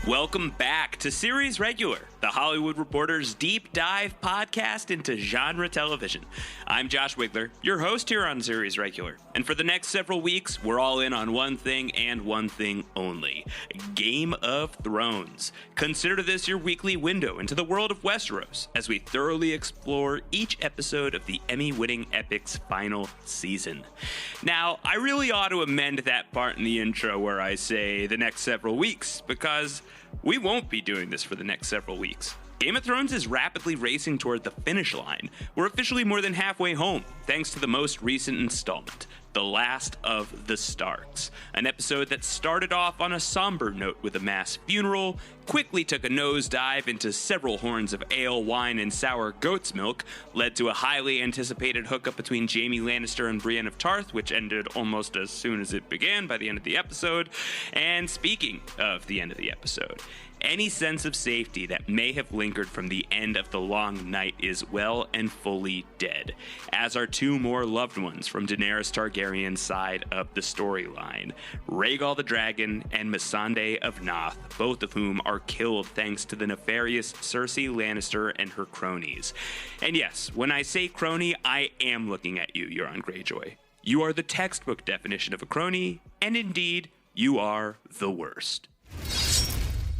Welcome back to Series Regular, the Hollywood Reporter's deep dive podcast into genre television. I'm Josh Wigler, your host here on Series Regular. And for the next several weeks, we're all in on one thing and one thing only: Game of Thrones. Consider this your weekly window into the world of Westeros as we thoroughly explore each episode of the Emmy-winning epic's final season. Now, I really ought to amend that part in the intro where I say the next several weeks, because we won't be doing this for the next several weeks. Game of Thrones is rapidly racing toward the finish line. We're officially more than halfway home, thanks to the most recent installment, The Last of the Starks, an episode that started off on a somber note with a mass funeral, quickly took a nosedive into several horns of ale, wine, and sour goat's milk, led to a highly anticipated hookup between Jaime Lannister and Brienne of Tarth, which ended almost as soon as it began by the end of the episode. And speaking of the end of the episode, any sense of safety that may have lingered from the end of the long night is well and fully dead, as are two more loved ones from Daenerys Targaryen's side of the storyline, Rhaegal the Dragon and Missandei of Noth, both of whom are killed thanks to the nefarious Cersei Lannister and her cronies. And yes, when I say crony, I am looking at you, Euron Greyjoy. You are the textbook definition of a crony, and indeed, you are the worst.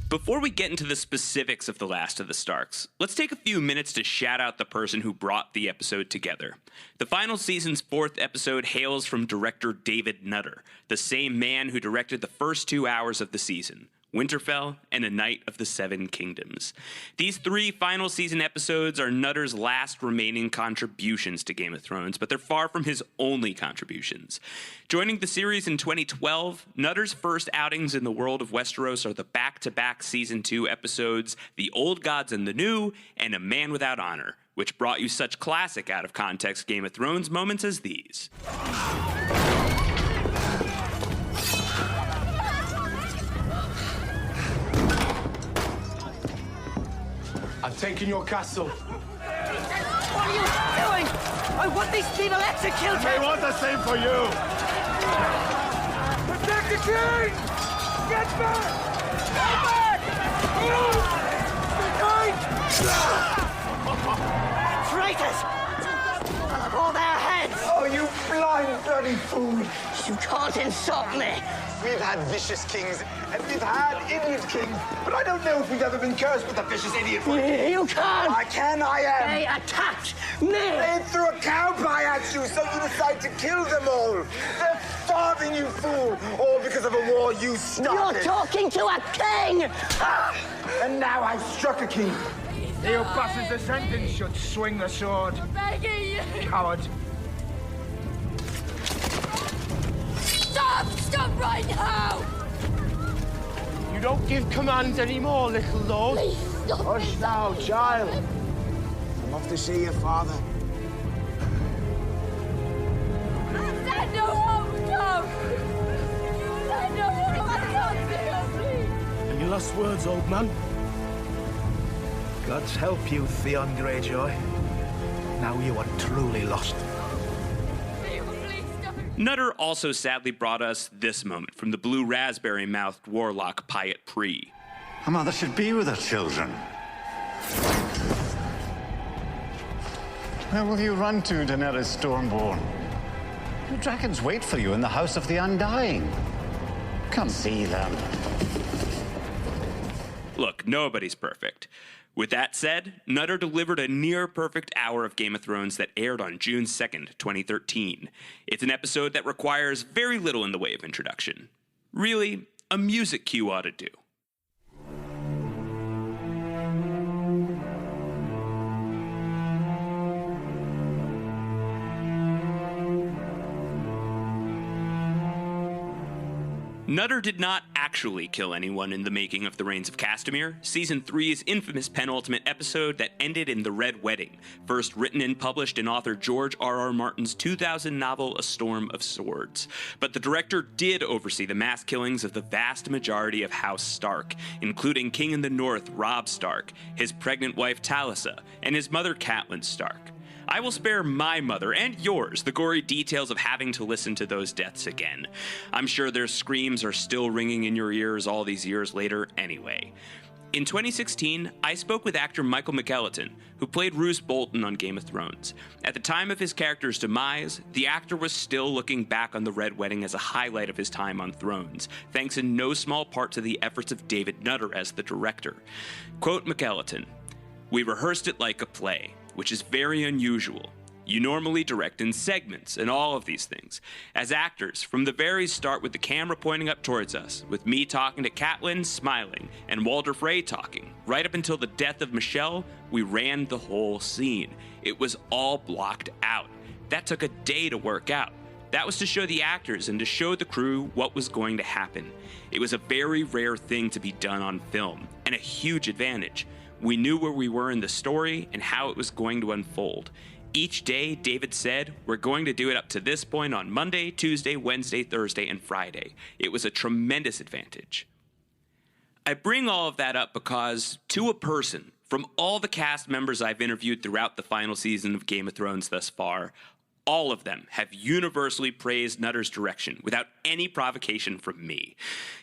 Before we get into the specifics of The Last of the Starks, let's take a few minutes to shout out the person who brought the episode together. The final season's fourth episode hails from director David Nutter, the same man who directed the first 2 hours of the season, Winterfell and A Night of the Seven Kingdoms. These three final season episodes are Nutter's last remaining contributions to Game of Thrones, but they're far from his only contributions. Joining the series in 2012, Nutter's first outings in the world of Westeros are the back-to-back Season 2 episodes, The Old Gods and the New, and A Man Without Honor, which brought you such classic out-of-context Game of Thrones moments as these. I've taken your castle. What are you doing? I want these people executed! They want the same for you! Protect the king! Get back! Get back! Traitors! I'll have all their heads! Oh, you blind bloody fool! You can't insult me! We've had vicious kings, and we've had idiot kings, but I don't know if we've ever been cursed with a vicious idiot. You can't! I can, I am! They attacked me! They threw a cow pie at you, so you decide to kill them all. They're starving, you fool, all because of a war you started. You're talking to a king! And now I've struck a king. He who passes the sentence should swing the sword. I'm begging you! Coward. Stop! Stop right now! You don't give commands anymore, little lord. Please stop! Hush now, child. I'm off to see your father. Let no harm come! Let no harm come, please! Any last words, old man? God's help you, Theon Greyjoy. Now you are truly lost. Nutter also sadly brought us this moment from the blue raspberry-mouthed warlock Pyat Pree. A mother should be with her children. Where will you run to, Daenerys Stormborn? The dragons wait for you in the House of the Undying. Come see them. Look, nobody's perfect. With that said, Nutter delivered a near-perfect hour of Game of Thrones that aired on June 2nd, 2013. It's an episode that requires very little in the way of introduction. Really, a music cue ought to do. Nutter did not actually kill anyone in the making of The Reigns of Castamere, Season 3's infamous penultimate episode that ended in the Red Wedding, first written and published in author George R.R. Martin's 2000 novel A Storm of Swords. But the director did oversee the mass killings of the vast majority of House Stark, including King in the North Robb Stark, his pregnant wife Talisa, and his mother Catelyn Stark. I will spare my mother and yours the gory details of having to listen to those deaths again. I'm sure their screams are still ringing in your ears all these years later anyway. In 2016, I spoke with actor Michael McKelliton, who played Roose Bolton on Game of Thrones. At the time of his character's demise, the actor was still looking back on the Red Wedding as a highlight of his time on Thrones, thanks in no small part to the efforts of David Nutter as the director. Quote McKelliton, "We rehearsed it like a play, which is very unusual. You normally direct in segments and all of these things. As actors, from the very start with the camera pointing up towards us, with me talking to Catelyn smiling, and Walder Frey talking, right up until the death of Michelle, we ran the whole scene. It was all blocked out. That took a day to work out. That was to show the actors and to show the crew what was going to happen. It was a very rare thing to be done on film, and a huge advantage. We knew where we were in the story and how it was going to unfold. Each day, David said, we're going to do it up to this point on Monday, Tuesday, Wednesday, Thursday, and Friday. It was a tremendous advantage." I bring all of that up because, to a person, from all the cast members I've interviewed throughout the final season of Game of Thrones thus far, all of them have universally praised Nutter's direction without any provocation from me.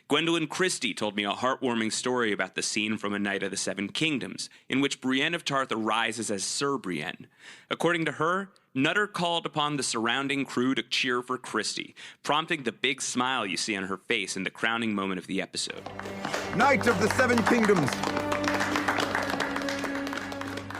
Gwendolyn Christie told me a heartwarming story about the scene from A Night of the Seven Kingdoms, in which Brienne of Tarth arises as Sir Brienne. According to her, Nutter called upon the surrounding crew to cheer for Christie, prompting the big smile you see on her face in the crowning moment of the episode. Knight of the Seven Kingdoms.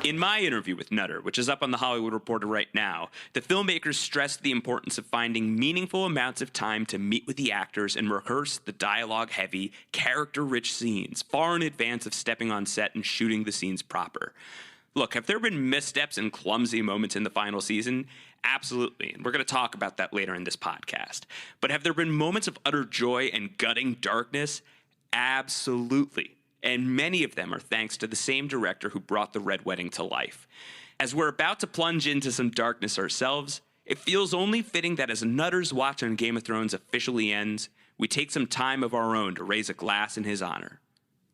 In my interview with Nutter, which is up on The Hollywood Reporter right now, the filmmakers stressed the importance of finding meaningful amounts of time to meet with the actors and rehearse the dialogue-heavy, character-rich scenes far in advance of stepping on set and shooting the scenes proper. Look, have there been missteps and clumsy moments in the final season? Absolutely, and we're going to talk about that later in this podcast. But have there been moments of utter joy and gutting darkness? Absolutely. And many of them are thanks to the same director who brought the Red Wedding to life. As we're about to plunge into some darkness ourselves, it feels only fitting that as Nutter's watch on Game of Thrones officially ends, we take some time of our own to raise a glass in his honor.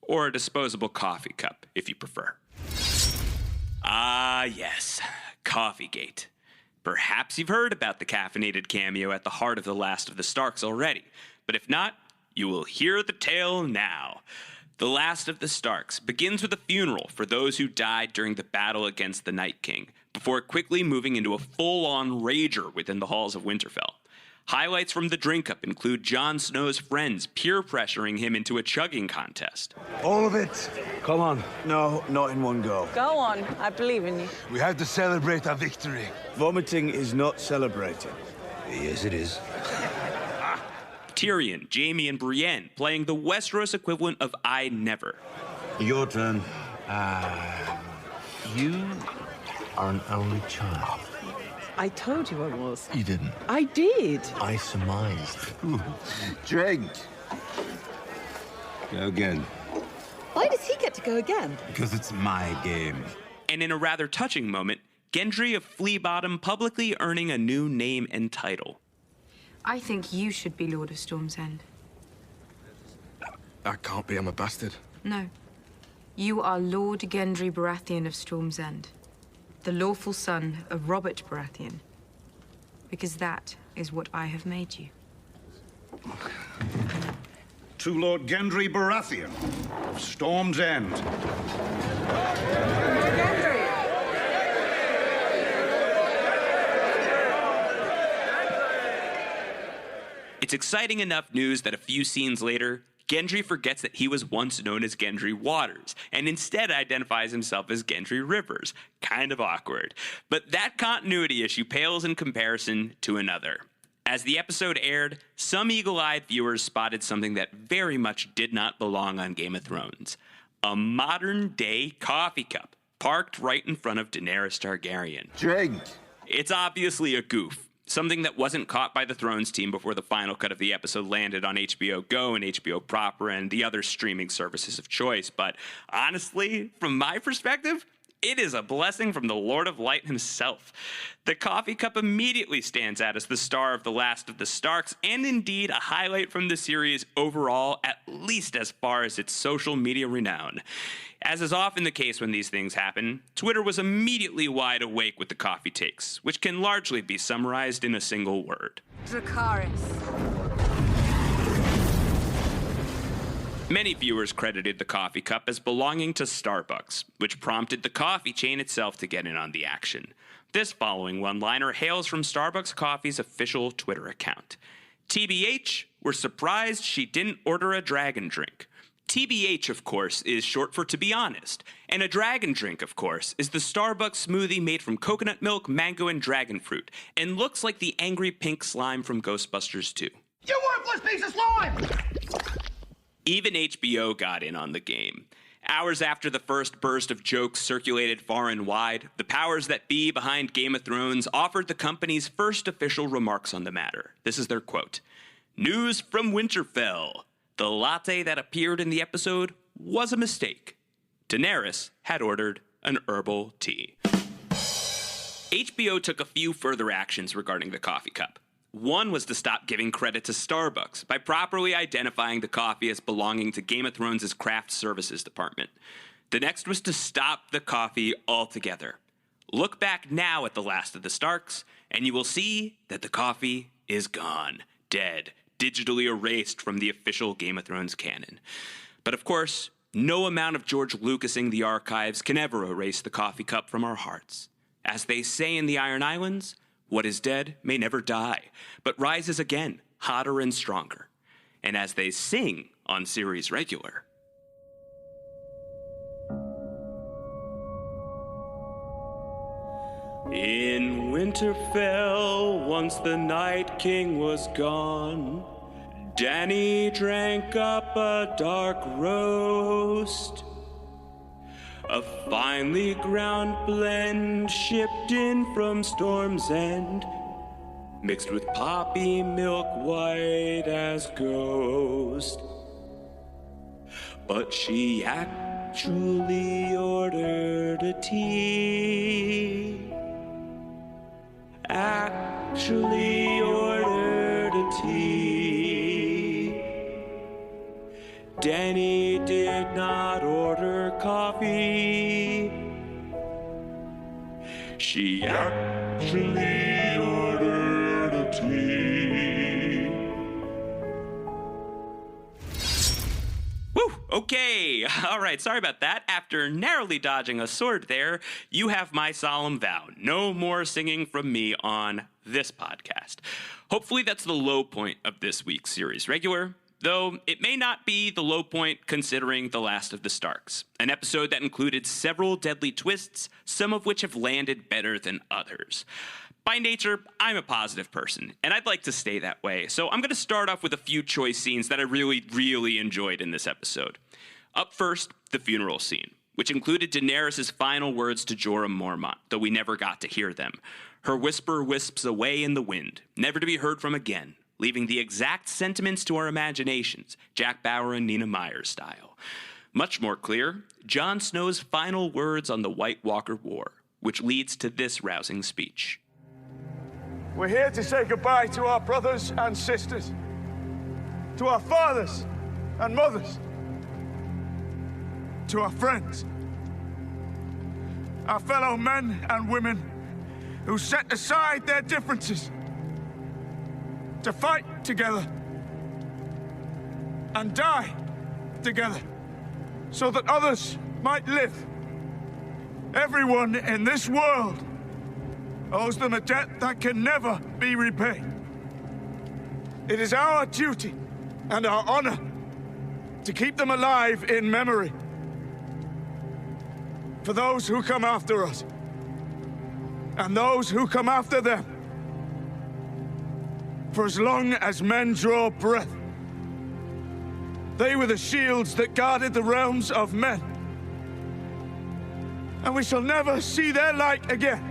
Or a disposable coffee cup, if you prefer. Ah, yes, Coffeegate. Perhaps you've heard about the caffeinated cameo at the heart of the last of the Starks already, but if not, you will hear the tale now. The Last of the Starks begins with a funeral for those who died during the battle against the Night King, before quickly moving into a full-on rager within the halls of Winterfell. Highlights from the drink-up include Jon Snow's friends peer pressuring him into a chugging contest. All of it. Come on. No, not in one go. Go on, I believe in you. We have to celebrate our victory. Vomiting is not celebrating. Yes, it is. Tyrion, Jaime, and Brienne playing the Westeros equivalent of I Never. Your turn. You are an only child. I told you I was. You didn't. I did. I surmised. Drink. Go again. Why does he get to go again? Because it's my game. And in a rather touching moment, Gendry of Flea Bottom publicly earning a new name and title. I think you should be Lord of Storm's End. I can't be, I'm a bastard. No. You are Lord Gendry Baratheon of Storm's End, the lawful son of Robert Baratheon, because that is what I have made you. To Lord Gendry Baratheon of Storm's End. It's exciting enough news that a few scenes later, Gendry forgets that he was once known as Gendry Waters, and instead identifies himself as Gendry Rivers. Kind of awkward. But that continuity issue pales in comparison to another. As the episode aired, some eagle-eyed viewers spotted something that very much did not belong on Game of Thrones. A modern-day coffee cup, parked right in front of Daenerys Targaryen. Drink. It's obviously a goof. Something that wasn't caught by the Thrones team before the final cut of the episode landed on HBO Go and HBO Proper and the other streaming services of choice. But honestly, from my perspective, It is a blessing from the Lord of Light himself. The coffee cup immediately stands out as the star of The Last of the Starks, and indeed a highlight from the series overall, at least as far as its social media renown. As is often the case when these things happen, Twitter was immediately wide awake with the coffee takes, which can largely be summarized in a single word. Dracarys. Many viewers credited the coffee cup as belonging to Starbucks, which prompted the coffee chain itself to get in on the action. This following one-liner hails from Starbucks Coffee's official Twitter account. TBH, we're surprised she didn't order a dragon drink. TBH, of course, is short for to be honest, and a dragon drink, of course, is the Starbucks smoothie made from coconut milk, mango, and dragon fruit, and looks like the angry pink slime from Ghostbusters 2. You worthless piece of slime! Even HBO got in on the game. Hours after the first burst of jokes circulated far and wide, the powers that be behind Game of Thrones offered the company's first official remarks on the matter. This is their quote. "News from Winterfell. The latte that appeared in the episode was a mistake. Daenerys had ordered an herbal tea." HBO took a few further actions regarding the coffee cup. One was to stop giving credit to Starbucks by properly identifying the coffee as belonging to Game of Thrones' craft services department. The next was to stop the coffee altogether. Look back now at The Last of the Starks, and you will see that the coffee is gone, dead, digitally erased from the official Game of Thrones canon. But of course, no amount of George Lucasing the archives can ever erase the coffee cup from our hearts. As they say in the Iron Islands, what is dead may never die, but rises again, hotter and stronger. And as they sing on Series Regular, in Winterfell, once the Night King was gone, Dany drank up a dark roast. A finely ground blend shipped in from Storm's End, mixed with poppy milk white as ghost. But she actually ordered a tea. Actually ordered a tea. Dany did not order coffee. She actually ordered a tea. Woo! Okay. All right. Sorry about that. After narrowly dodging a sword there, you have my solemn vow. No more singing from me on this podcast. Hopefully that's the low point of this week's Series Regular. Though it may not be the low point considering The Last of the Starks, an episode that included several deadly twists, some of which have landed better than others. By nature, I'm a positive person, and I'd like to stay that way, so I'm going to start off with a few choice scenes that I really enjoyed in this episode. Up first, the funeral scene, which included Daenerys' final words to Jorah Mormont, though we never got to hear them. Her whisper wisps away in the wind, never to be heard from again, leaving the exact sentiments to our imaginations, Jack Bauer and Nina Meyer style. Much more clear, Jon Snow's final words on the White Walker War, which leads to this rousing speech. We're here to say goodbye to our brothers and sisters, to our fathers and mothers, to our friends, our fellow men and women who set aside their differences to fight together and die together so that others might live. Everyone in this world owes them a debt that can never be repaid. It is our duty and our honor to keep them alive in memory for those who come after us and those who come after them. For as long as men draw breath, they were the shields that guarded the realms of men. And we shall never see their like again.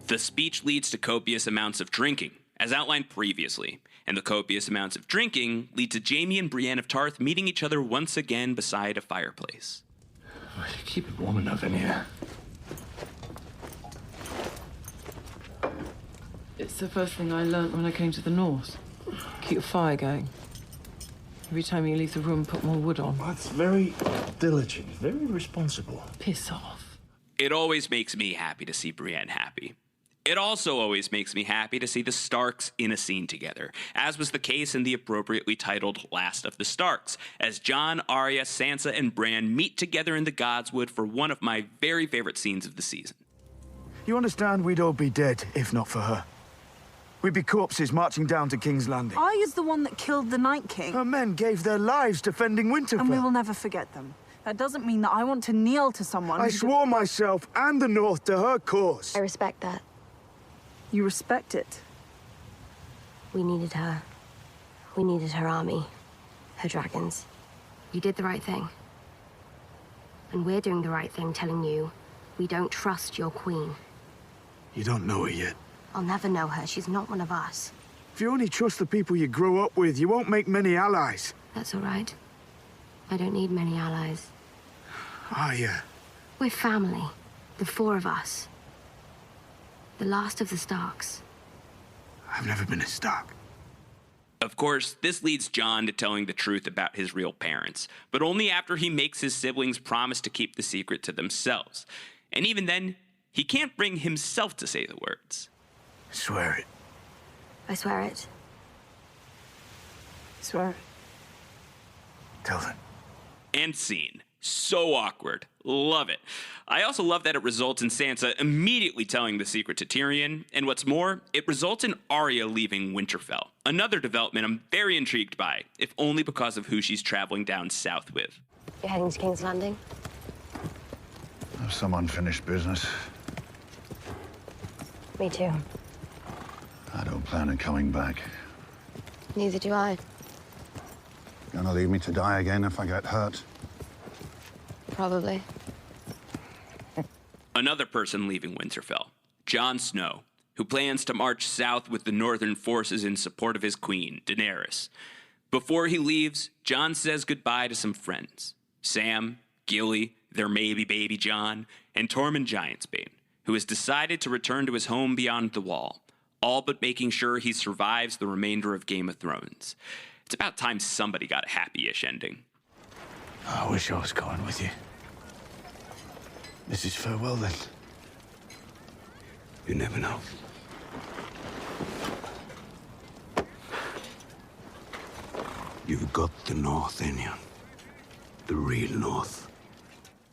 The speech leads to copious amounts of drinking, as outlined previously, and the copious amounts of drinking lead to Jaime and Brienne of Tarth meeting each other once again beside a fireplace. Keep it warm enough in here. It's the first thing I learnt when I came to the north. Keep your fire going. Every time you leave the room, put more wood on. That's very diligent, very responsible. Piss off. It always makes me happy to see Brienne happy. It also always makes me happy to see the Starks in a scene together, as was the case in the appropriately titled Last of the Starks, as Jon, Arya, Sansa, and Bran meet together in the Godswood for one of my very favorite scenes of the season. You understand we'd all be dead if not for her. We'd be corpses marching down to King's Landing. Arya's the one that killed the Night King. Her men gave their lives defending Winterfell. And we will never forget them. That doesn't mean that I want to kneel to someone. I swore myself and the North to her cause. I respect that. You respect it? We needed her. We needed her army. Her dragons. You did the right thing. And we're doing the right thing telling you we don't trust your queen. You don't know her yet. I'll never know her. She's not one of us. If you only trust the people you grow up with, you won't make many allies. That's all right. I don't need many allies. Arya. We're family. The four of us. The last of the Starks. I've never been a Stark. Of course, this leads Jon to telling the truth about his real parents, but only after he makes his siblings promise to keep the secret to themselves. And even then, he can't bring himself to say the words. Swear it. I swear it. Swear it. Tell them. And scene. So awkward. Love it. I also love that it results in Sansa immediately telling the secret to Tyrion, and what's more, it results in Arya leaving Winterfell. Another development I'm very intrigued by, if only because of who she's traveling down south with. You're heading to King's Landing? Have some unfinished business. Me too. I don't plan on coming back. Neither do I. Gonna leave me to die again if I get hurt? Probably. Another person leaving Winterfell, Jon Snow, who plans to march south with the northern forces in support of his queen, Daenerys. Before he leaves, Jon says goodbye to some friends. Sam, Gilly, their maybe baby Jon, and Tormund Giantsbane, who has decided to return to his home beyond the wall, all but making sure he survives the remainder of Game of Thrones. It's about time somebody got a happy-ish ending. I wish I was going with you. This is farewell, then. You never know. You've got the North in you. The real North.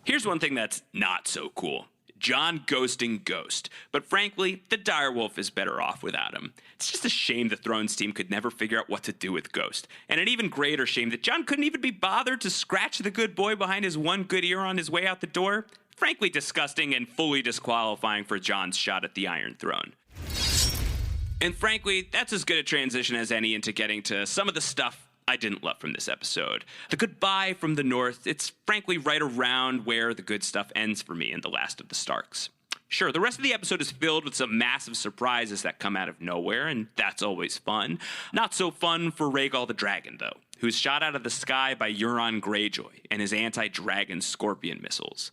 Here's one thing that's not so cool. Jon ghosting Ghost. But frankly, the direwolf is better off without him. It's just a shame the Thrones team could never figure out what to do with Ghost. And an even greater shame that Jon couldn't even be bothered to scratch the good boy behind his one good ear on his way out the door. Frankly disgusting and fully disqualifying for Jon's shot at the Iron Throne. And frankly, that's as good a transition as any into getting to some of the stuff I didn't love from this episode. The goodbye from the North, it's frankly right around where the good stuff ends for me in The Last of the Starks. Sure, the rest of the episode is filled with some massive surprises that come out of nowhere, and that's always fun. Not so fun for Rhaegal the Dragon, though, who's shot out of the sky by Euron Greyjoy and his anti-dragon scorpion missiles.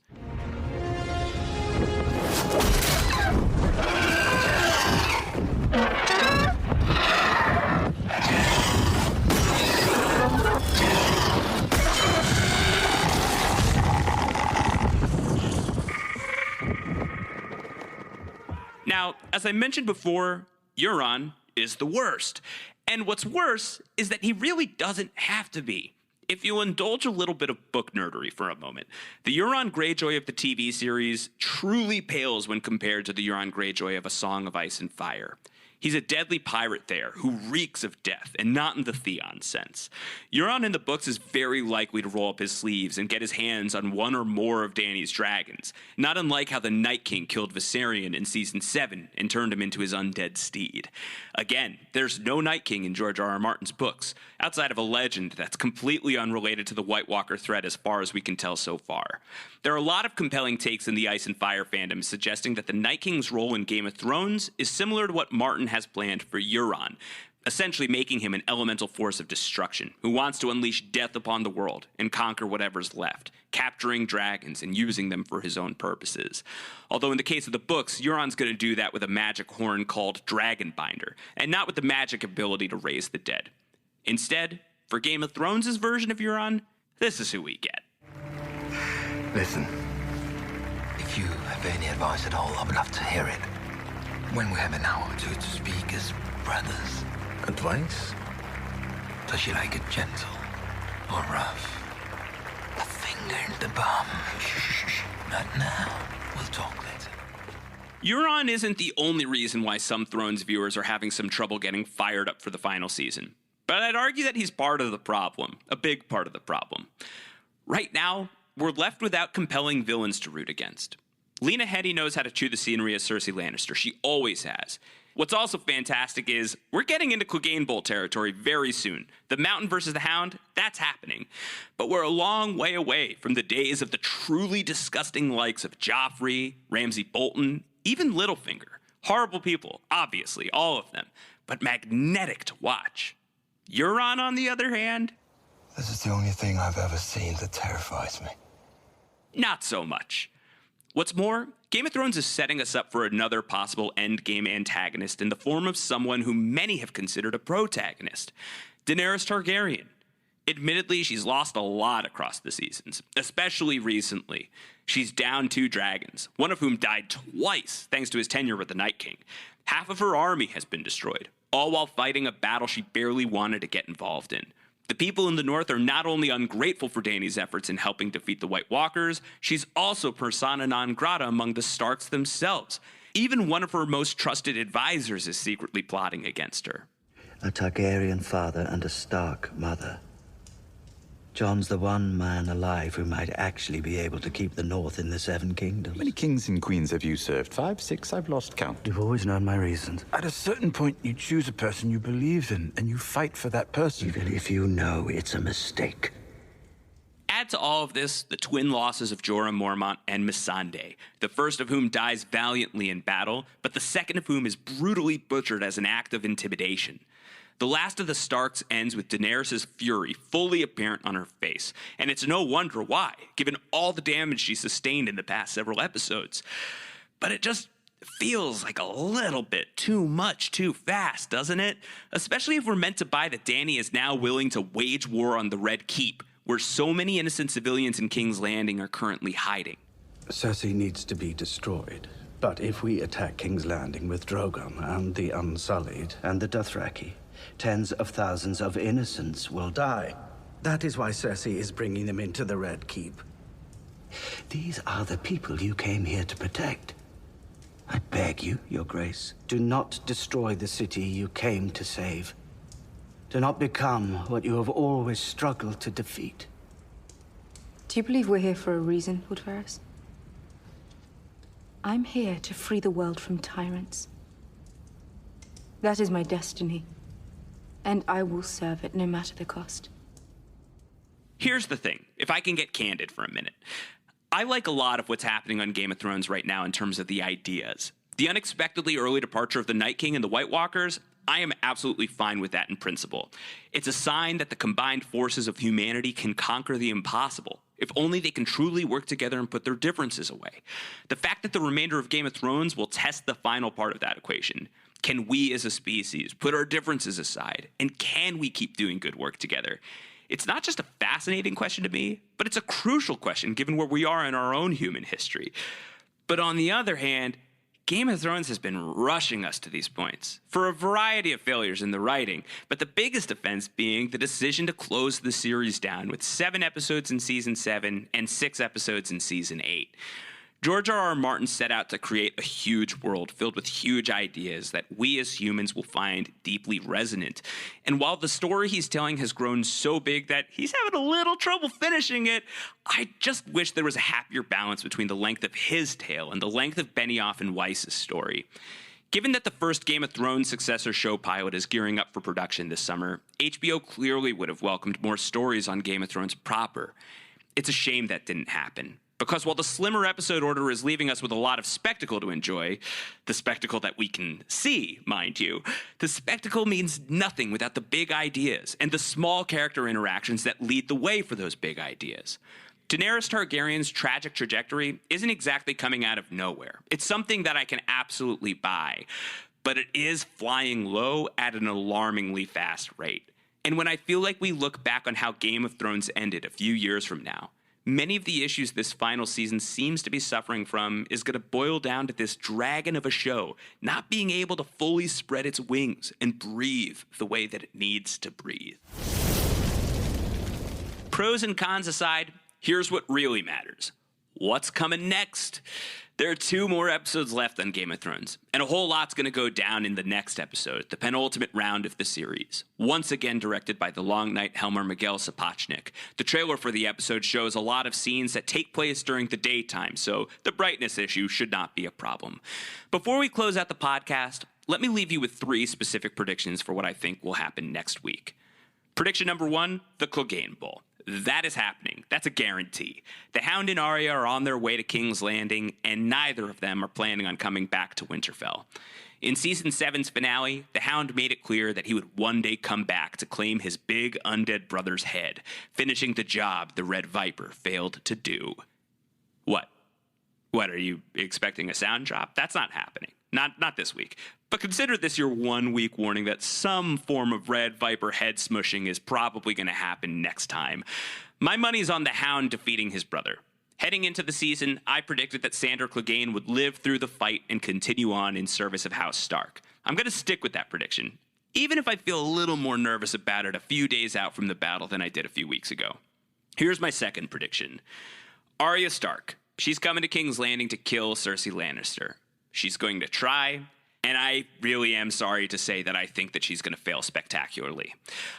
Now, as I mentioned before, Euron is the worst. And what's worse is that he really doesn't have to be. If you'll indulge a little bit of book nerdery for a moment, the Euron Greyjoy of the TV series truly pales when compared to the Euron Greyjoy of A Song of Ice and Fire. He's a deadly pirate there who reeks of death, and not in the Theon sense. Euron in the books is very likely to roll up his sleeves and get his hands on one or more of Dany's dragons, not unlike how the Night King killed Viserion in Season 7 and turned him into his undead steed. Again, there's no Night King in George R.R. Martin's books, outside of a legend that's completely unrelated to the White Walker threat as far as we can tell so far. There are a lot of compelling takes in the Ice and Fire fandom suggesting that the Night King's role in Game of Thrones is similar to what Martin has planned for Euron. essentially making him an elemental force of destruction who wants to unleash death upon the world and conquer whatever's left, capturing dragons and using them for his own purposes. Although in the case of the books, Euron's going to do that with a magic horn called Dragonbinder, and not with the magic ability to raise the dead. Instead, for Game of Thrones' version of Euron, this is who we get. Listen, if you have any advice at all, I would love to hear it. When we have an hour or two to speak as brothers. Advice? Does she like it gentle or rough? A finger in the bum. Not now. We'll talk later. Euron isn't the only reason why some Thrones viewers are having some trouble getting fired up for the final season. But I'd argue that he's part of the problem, a big part of the problem. Right now, we're left without compelling villains to root against. Lena Headey knows how to chew the scenery as Cersei Lannister. She always has. What's also fantastic is we're getting into Clegane Bowl territory very soon. The Mountain versus the Hound, that's happening. But we're a long way away from the days of the truly disgusting likes of Joffrey, Ramsay Bolton, even Littlefinger. Horrible people, obviously, all of them, but magnetic to watch. Euron, on the other hand, This is the only thing I've ever seen that terrifies me. not so much. What's more, Game of Thrones is setting us up for another possible endgame antagonist in the form of someone who many have considered a protagonist, Daenerys Targaryen. Admittedly, she's lost a lot across the seasons, especially recently. She's down 2 dragons, one of whom died twice thanks to his tenure with the Night King. Half of her army has been destroyed, all while fighting a battle she barely wanted to get involved in. The people in the North are not only ungrateful for Dany's efforts in helping defeat the White Walkers, she's also persona non grata among the Starks themselves. Even one of her most trusted advisors is secretly plotting against her. A Targaryen father and a Stark mother. Jon's the one man alive who might actually be able to keep the North in the Seven Kingdoms. How many kings and queens have you served? 5, 6? I've lost count. You've always known my reasons. At a certain point, you choose a person you believe in, and you fight for that person. Even if you know it's a mistake. Add to all of this the twin losses of Jorah Mormont and Missandei, the first of whom dies valiantly in battle, but the second of whom is brutally butchered as an act of intimidation. The last of the Starks ends with Daenerys' fury fully apparent on her face, and it's no wonder why, given all the damage she sustained in the past several episodes. But it just feels like a little bit too much too fast, doesn't it? Especially if we're meant to buy that Dany is now willing to wage war on the Red Keep, where so many innocent civilians in King's Landing are currently hiding. Cersei needs to be destroyed. But if we attack King's Landing with Drogon and the Unsullied and the Dothraki, tens of thousands of innocents will die. That is why Cersei is bringing them into the Red Keep. These are the people you came here to protect. I beg you, Your Grace, do not destroy the city you came to save. Do not become what you have always struggled to defeat. Do you believe we're here for a reason, Lord Varys? I'm here to free the world from tyrants. That is my destiny. And I will serve it no matter the cost. Here's the thing, if I can get candid for a minute. I like a lot of what's happening on Game of Thrones right now in terms of the ideas. The unexpectedly early departure of the Night King and the White Walkers, I am absolutely fine with that in principle. It's a sign that the combined forces of humanity can conquer the impossible, if only they can truly work together and put their differences away. The fact that the remainder of Game of Thrones will test the final part of that equation. Can we as a species put our differences aside? And can we keep doing good work together? It's not just a fascinating question to me, but it's a crucial question given where we are in our own human history. But on the other hand, Game of Thrones has been rushing us to these points for a variety of failures in the writing, but the biggest offense being the decision to close the series down with 7 episodes in Season 7 and 6 episodes in Season 8. George R.R. Martin set out to create a huge world filled with huge ideas that we as humans will find deeply resonant. And while the story he's telling has grown so big that he's having a little trouble finishing it, I just wish there was a happier balance between the length of his tale and the length of Benioff and Weiss's story. Given that the first Game of Thrones successor show pilot is gearing up for production this summer, HBO clearly would have welcomed more stories on Game of Thrones proper. It's a shame that didn't happen. Because while the slimmer episode order is leaving us with a lot of spectacle to enjoy, the spectacle that we can see, mind you, the spectacle means nothing without the big ideas and the small character interactions that lead the way for those big ideas. Daenerys Targaryen's tragic trajectory isn't exactly coming out of nowhere. It's something that I can absolutely buy, but it is flying low at an alarmingly fast rate. And when I feel like we look back on how Game of Thrones ended a few years from now, many of the issues this final season seems to be suffering from is going to boil down to this dragon of a show not being able to fully spread its wings and breathe the way that it needs to breathe. Pros and cons aside, here's what really matters. What's coming next? There are 2 more episodes left on Game of Thrones, and a whole lot's going to go down in the next episode, the penultimate round of the series. Once again directed by the Long Night Helmer Miguel Sapochnik. The trailer for the episode shows a lot of scenes that take place during the daytime, so the brightness issue should not be a problem. Before we close out the podcast, let me leave you with 3 specific predictions for what I think will happen next week. Prediction number 1, the Clegane Bowl. That is happening. That's a guarantee. The Hound and Arya are on their way to King's Landing, and neither of them are planning on coming back to Winterfell. In Season 7's finale, the Hound made it clear that he would one day come back to claim his big undead brother's head, finishing the job the Red Viper failed to do. What? What, are you expecting a sound drop? That's not happening. Not this week. But consider this your 1-week warning that some form of Red Viper head smushing is probably going to happen next time. My money's on the Hound defeating his brother. Heading into the season, I predicted that Sandor Clegane would live through the fight and continue on in service of House Stark. I'm going to stick with that prediction, even if I feel a little more nervous about it a few days out from the battle than I did a few weeks ago. Here's my second prediction. Arya Stark. She's coming to King's Landing to kill Cersei Lannister. She's going to try, and I really am sorry to say that I think that she's going to fail spectacularly.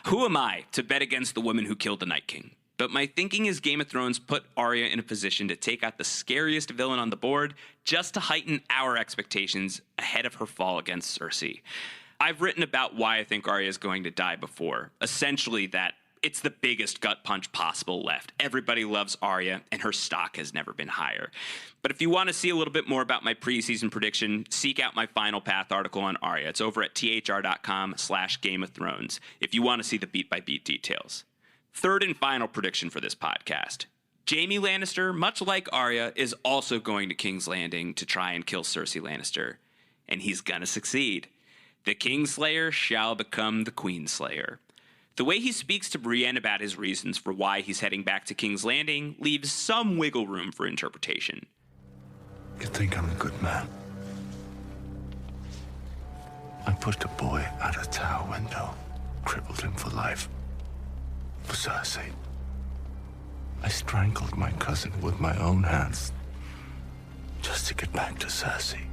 Who am I to bet against the woman who killed the Night King? But my thinking is Game of Thrones put Arya in a position to take out the scariest villain on the board just to heighten our expectations ahead of her fall against Cersei. I've written about why I think Arya is going to die before. Essentially that it's the biggest gut punch possible left. Everybody loves Arya, and her stock has never been higher. But if you want to see a little bit more about my preseason prediction, seek out my Final Path article on Arya. It's over at thr.com/Game of Thrones if you want to see the beat-by-beat details. Third and final prediction for this podcast. Jaime Lannister, much like Arya, is also going to King's Landing to try and kill Cersei Lannister. And he's gonna succeed. The Kingslayer shall become the Queenslayer. The way he speaks to Brienne about his reasons for why he's heading back to King's Landing leaves some wiggle room for interpretation. You think I'm a good man? I pushed a boy out a tower window, crippled him for life. For Cersei. I strangled my cousin with my own hands, just to get back to Cersei.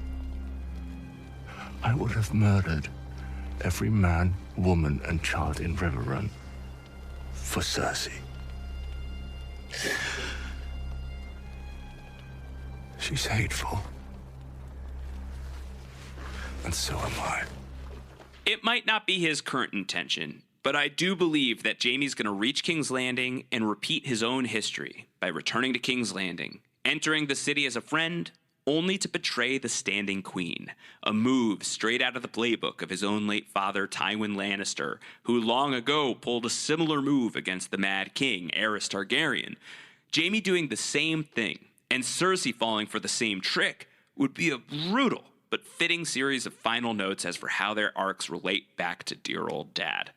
I would have murdered every man, woman, and child in Riverrun for Cersei. She's hateful. And so am I. It might not be his current intention, but I do believe that Jaime's going to reach King's Landing and repeat his own history by returning to King's Landing, entering the city as a friend, only to betray the standing queen, a move straight out of the playbook of his own late father, Tywin Lannister, who long ago pulled a similar move against the Mad King, Aerys Targaryen. Jaime doing the same thing, and Cersei falling for the same trick, would be a brutal but fitting series of final notes as for how their arcs relate back to dear old dad.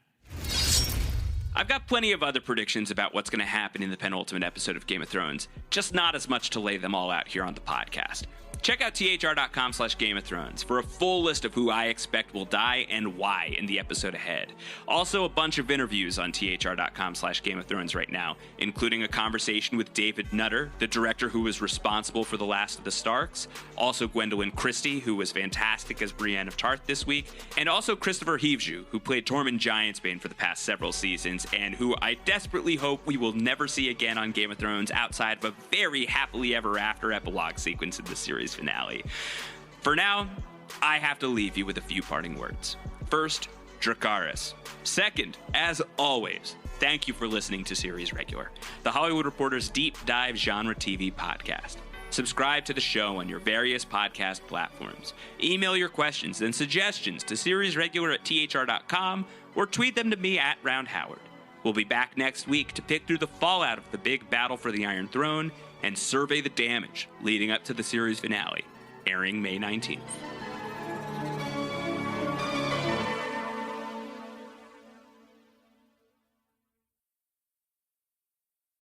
I've got plenty of other predictions about what's going to happen in the penultimate episode of Game of Thrones, just not as much to lay them all out here on the podcast. Check out thr.com/Game of Thrones for a full list of who I expect will die and why in the episode ahead. Also, a bunch of interviews on thr.com/Game of Thrones right now, including a conversation with David Nutter, the director who was responsible for The Last of the Starks, also Gwendolyn Christie, who was fantastic as Brienne of Tarth this week, and also Christopher Heaveshew, who played Tormund Giantsbane for the past several seasons, and who I desperately hope we will never see again on Game of Thrones outside of a very happily ever after epilogue sequence in the series finale. For now, I have to leave you with a few parting words. First, Dracarys. Second, as always, thank you for listening to Series Regular, the Hollywood Reporter's deep dive genre TV podcast. Subscribe to the show on your various podcast platforms. Email your questions and suggestions to seriesregular@thr.com or tweet them to me at RoundHoward. We'll be back next week to pick through the fallout of the big battle for the Iron Throne and survey the damage leading up to the series finale, airing May 19th.